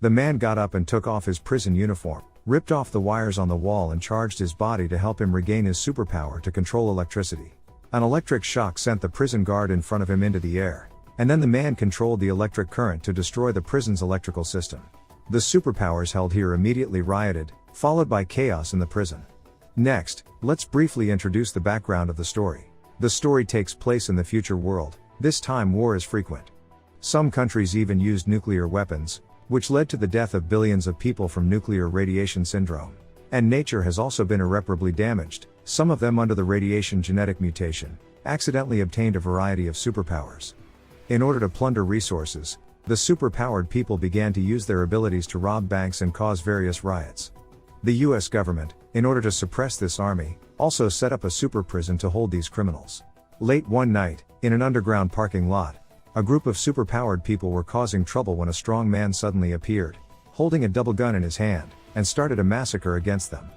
The man got up and took off his prison uniform, ripped off the wires on the wall and charged his body to help him regain his superpower to control electricity. An electric shock sent the prison guard in front of him into the air, and then the man controlled the electric current to destroy the prison's electrical system. The superpowers held here immediately rioted, followed by chaos in the prison. Next, let's briefly introduce the background of the story. The story takes place in the future world. This time war is frequent. Some countries even used nuclear weapons, which led to the death of billions of people from nuclear radiation syndrome. And nature has also been irreparably damaged, some of them under the radiation genetic mutation, accidentally obtained a variety of superpowers. In order to plunder resources, the superpowered people began to use their abilities to rob banks and cause various riots. The US government, in order to suppress this army, also set up a super prison to hold these criminals. Late one night, in an underground parking lot, a group of superpowered people were causing trouble when a strong man suddenly appeared, holding a double gun in his hand, and started a massacre against them.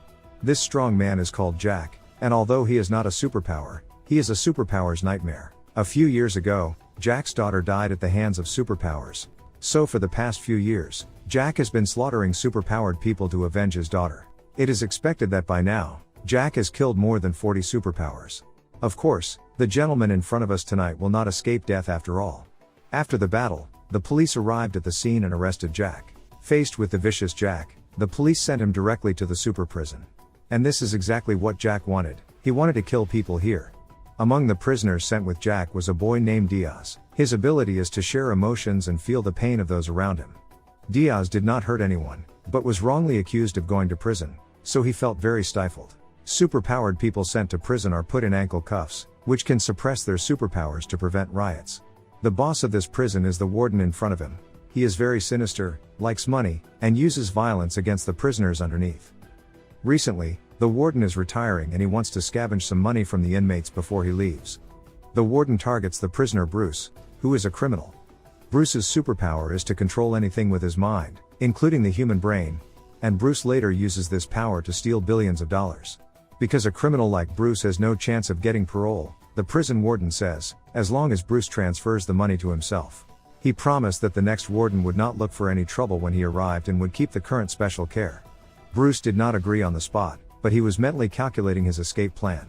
This strong man is called Jack, and although he is not a superpower, he is a superpower's nightmare. A few years ago, Jack's daughter died at the hands of superpowers. So for the past few years, Jack has been slaughtering superpowered people to avenge his daughter. It is expected that by now, Jack has killed more than 40 superpowers. Of course, the gentleman in front of us tonight will not escape death after all. After the battle, the police arrived at the scene and arrested Jack. Faced with the vicious Jack, the police sent him directly to the super prison. And this is exactly what Jack wanted. He wanted to kill people here. Among the prisoners sent with Jack was a boy named Diaz. His ability is to share emotions and feel the pain of those around him. Diaz did not hurt anyone, but was wrongly accused of going to prison, so he felt very stifled. Superpowered people sent to prison are put in ankle cuffs, which can suppress their superpowers to prevent riots. The boss of this prison is the warden in front of him. He is very sinister, likes money, and uses violence against the prisoners underneath. Recently, the warden is retiring and he wants to scavenge some money from the inmates before he leaves. The warden targets the prisoner Bruce, who is a criminal. Bruce's superpower is to control anything with his mind, including the human brain, and Bruce later uses this power to steal billions of dollars. Because a criminal like Bruce has no chance of getting parole, the prison warden says, as long as Bruce transfers the money to himself. He promised that the next warden would not look for any trouble when he arrived and would keep the current special care. Bruce did not agree on the spot, but he was mentally calculating his escape plan.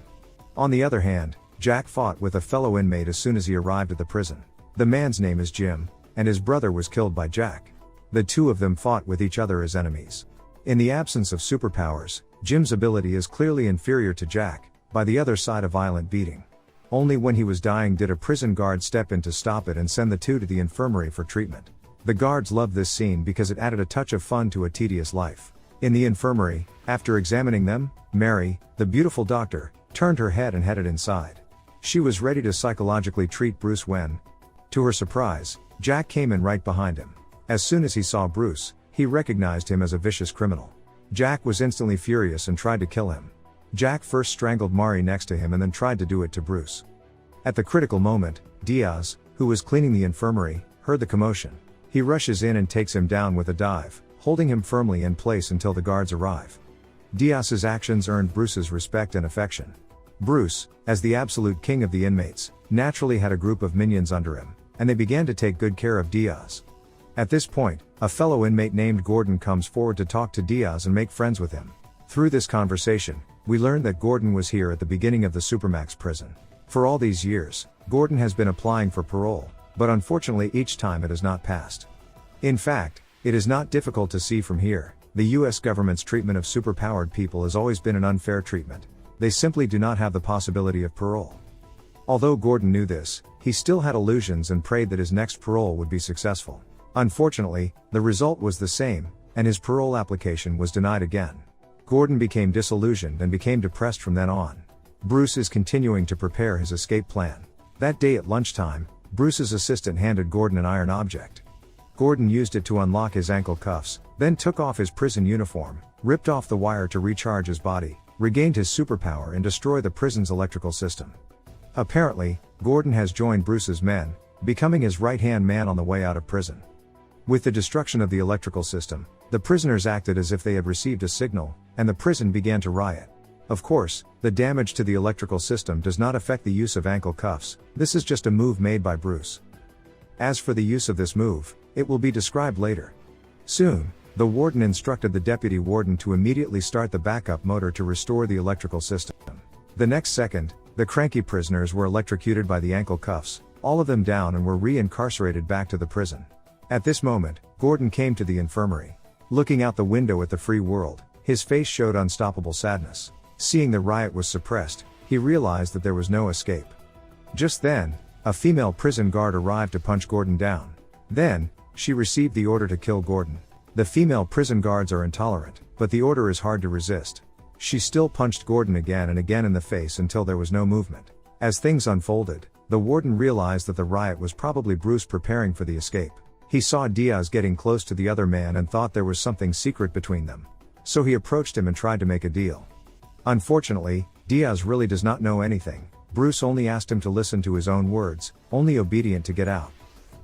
On the other hand, Jack fought with a fellow inmate as soon as he arrived at the prison. The man's name is Jim, and his brother was killed by Jack. The two of them fought with each other as enemies. In the absence of superpowers, Jim's ability is clearly inferior to Jack, by the other side a violent beating. Only when he was dying did a prison guard step in to stop it and send the two to the infirmary for treatment. The guards loved this scene because it added a touch of fun to a tedious life. In the infirmary, after examining them, Mary, the beautiful doctor, turned her head and headed inside. She was ready to psychologically treat Bruce when, to her surprise, Jack came in right behind him. As soon as he saw Bruce, he recognized him as a vicious criminal. Jack was instantly furious and tried to kill him. Jack first strangled Mari next to him and then tried to do it to Bruce. At the critical moment, Diaz, who was cleaning the infirmary, heard the commotion. He rushes in and takes him down with a dive, holding him firmly in place until the guards arrive. Diaz's actions earned Bruce's respect and affection. Bruce, as the absolute king of the inmates, naturally had a group of minions under him, and they began to take good care of Diaz. At this point, a fellow inmate named Gordon comes forward to talk to Diaz and make friends with him. Through this conversation, we learned that Gordon was here at the beginning of the Supermax prison. For all these years, Gordon has been applying for parole, but unfortunately each time it has not passed. In fact, it is not difficult to see from here, the US government's treatment of superpowered people has always been an unfair treatment. They simply do not have the possibility of parole. Although Gordon knew this, he still had illusions and prayed that his next parole would be successful. Unfortunately, the result was the same, and his parole application was denied again. Gordon became disillusioned and became depressed from then on. Bruce is continuing to prepare his escape plan. That day at lunchtime, Bruce's assistant handed Gordon an iron object. Gordon used it to unlock his ankle cuffs, then took off his prison uniform, ripped off the wire to recharge his body, regained his superpower and destroy the prison's electrical system. Apparently, Gordon has joined Bruce's men, becoming his right-hand man on the way out of prison. With the destruction of the electrical system, the prisoners acted as if they had received a signal, and the prison began to riot. Of course, the damage to the electrical system does not affect the use of ankle cuffs. This is just a move made by Bruce. As for the use of this move, it will be described later. Soon, the warden instructed the deputy warden to immediately start the backup motor to restore the electrical system. The next second, the cranky prisoners were electrocuted by the ankle cuffs, all of them down, and were re-incarcerated back to the prison. At this moment, Gordon came to the infirmary. Looking out the window at the free world, his face showed unstoppable sadness. Seeing the riot was suppressed, he realized that there was no escape. Just then, a female prison guard arrived to punch Gordon down. Then, she received the order to kill Gordon. The female prison guards are intolerant, but the order is hard to resist. She still punched Gordon again and again in the face until there was no movement. As things unfolded, the warden realized that the riot was probably Bruce preparing for the escape. He saw Diaz getting close to the other man and thought there was something secret between them. So he approached him and tried to make a deal. Unfortunately, Diaz really does not know anything. Bruce only asked him to listen to his own words, only obedient to get out.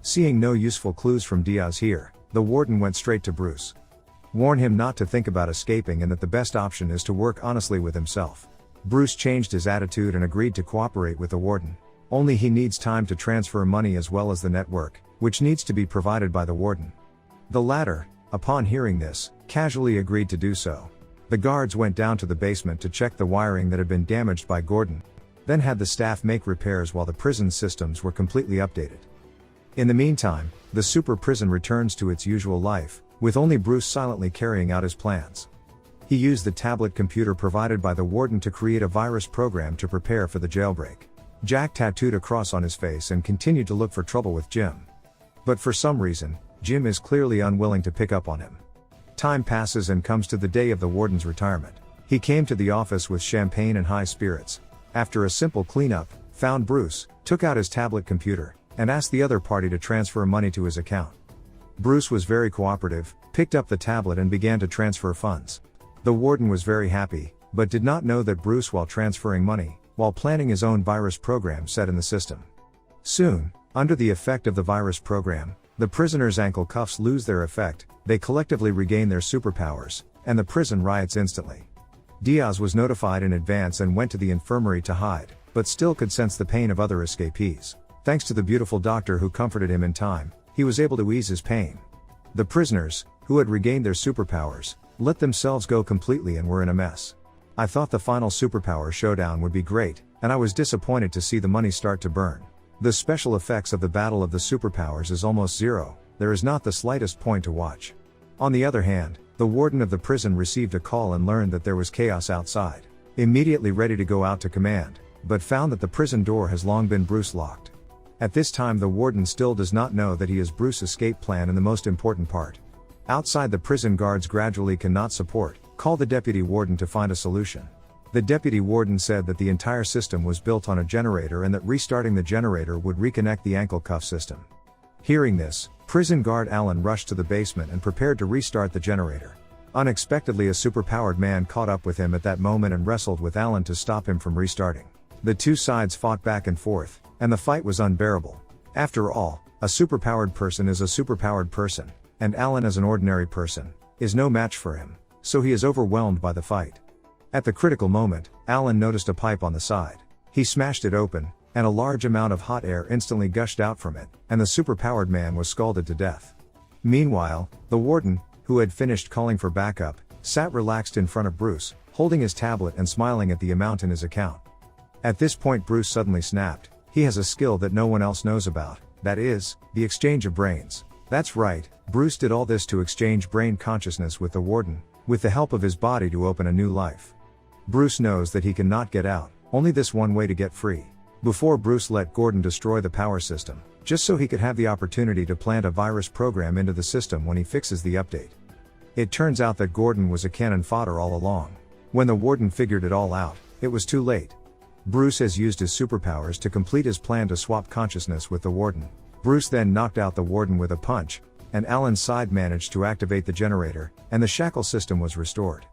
Seeing no useful clues from Diaz here, the warden went straight to Bruce. Warn him not to think about escaping and that the best option is to work honestly with himself. Bruce changed his attitude and agreed to cooperate with the warden. Only he needs time to transfer money as well as the network, which needs to be provided by the warden. The latter, upon hearing this, casually agreed to do so. The guards went down to the basement to check the wiring that had been damaged by Gordon, then had the staff make repairs while the prison systems were completely updated. In the meantime, the super prison returns to its usual life, with only Bruce silently carrying out his plans. He used the tablet computer provided by the warden to create a virus program to prepare for the jailbreak. Jack tattooed a cross on his face and continued to look for trouble with Jim. But for some reason, Jim is clearly unwilling to pick up on him. Time passes and comes to the day of the warden's retirement. He came to the office with champagne and high spirits. After a simple cleanup, found Bruce, took out his tablet computer, and asked the other party to transfer money to his account. Bruce was very cooperative, picked up the tablet and began to transfer funds. The warden was very happy, but did not know that Bruce, while transferring money, while planning his own virus program set in the system. Soon, under the effect of the virus program, the prisoners' ankle cuffs lose their effect, they collectively regain their superpowers, and the prison riots instantly. Diaz was notified in advance and went to the infirmary to hide, but still could sense the pain of other escapees. Thanks to the beautiful doctor who comforted him in time, he was able to ease his pain. The prisoners, who had regained their superpowers, let themselves go completely and were in a mess. I thought the final superpower showdown would be great, and I was disappointed to see the money start to burn. The special effects of the battle of the superpowers is almost zero, there is not the slightest point to watch. On the other hand, the warden of the prison received a call and learned that there was chaos outside. Immediately ready to go out to command, but found that the prison door has long been Bruce locked. At this time the warden still does not know that he is Bruce's escape plan and the most important part. Outside the prison guards gradually cannot support, call the deputy warden to find a solution. The deputy warden said that the entire system was built on a generator and that restarting the generator would reconnect the ankle cuff system. Hearing this, prison guard Alan rushed to the basement and prepared to restart the generator. Unexpectedly a superpowered man caught up with him at that moment and wrestled with Alan to stop him from restarting. The two sides fought back and forth, and the fight was unbearable. After all, a superpowered person is a superpowered person, and Alan as an ordinary person, is no match for him, so he is overwhelmed by the fight. At the critical moment, Alan noticed a pipe on the side. He smashed it open, and a large amount of hot air instantly gushed out from it, and the superpowered man was scalded to death. Meanwhile, the warden, who had finished calling for backup, sat relaxed in front of Bruce, holding his tablet and smiling at the amount in his account. At this point Bruce suddenly snapped. He has a skill that no one else knows about, that is, the exchange of brains. That's right, Bruce did all this to exchange brain consciousness with the warden, with the help of his body to open a new life. Bruce knows that he cannot get out, only this one way to get free. Before Bruce let Gordon destroy the power system, just so he could have the opportunity to plant a virus program into the system when he fixes the update. It turns out that Gordon was a cannon fodder all along. When the warden figured it all out, it was too late. Bruce has used his superpowers to complete his plan to swap consciousness with the warden. Bruce then knocked out the warden with a punch, and Alan's side managed to activate the generator, and the shackle system was restored.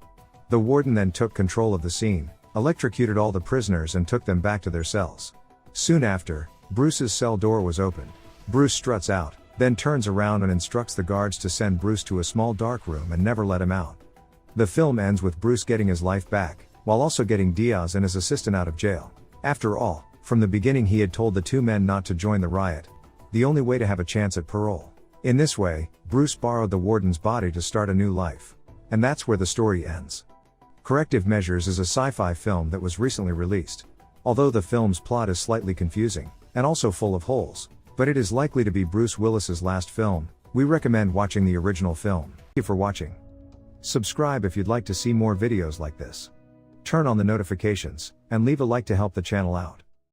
The warden then took control of the scene, electrocuted all the prisoners and took them back to their cells. Soon after, Bruce's cell door was opened. Bruce struts out, then turns around and instructs the guards to send Bruce to a small dark room and never let him out. The film ends with Bruce getting his life back, while also getting Diaz and his assistant out of jail. After all, from the beginning he had told the two men not to join the riot. The only way to have a chance at parole. In this way, Bruce borrowed the warden's body to start a new life. And that's where the story ends. Corrective Measures is a sci-fi film that was recently released. Although the film's plot is slightly confusing, and also full of holes, but it is likely to be Bruce Willis's last film, we recommend watching the original film. Thank you for watching. Subscribe if you'd like to see more videos like this. Turn on the notifications, and leave a like to help the channel out.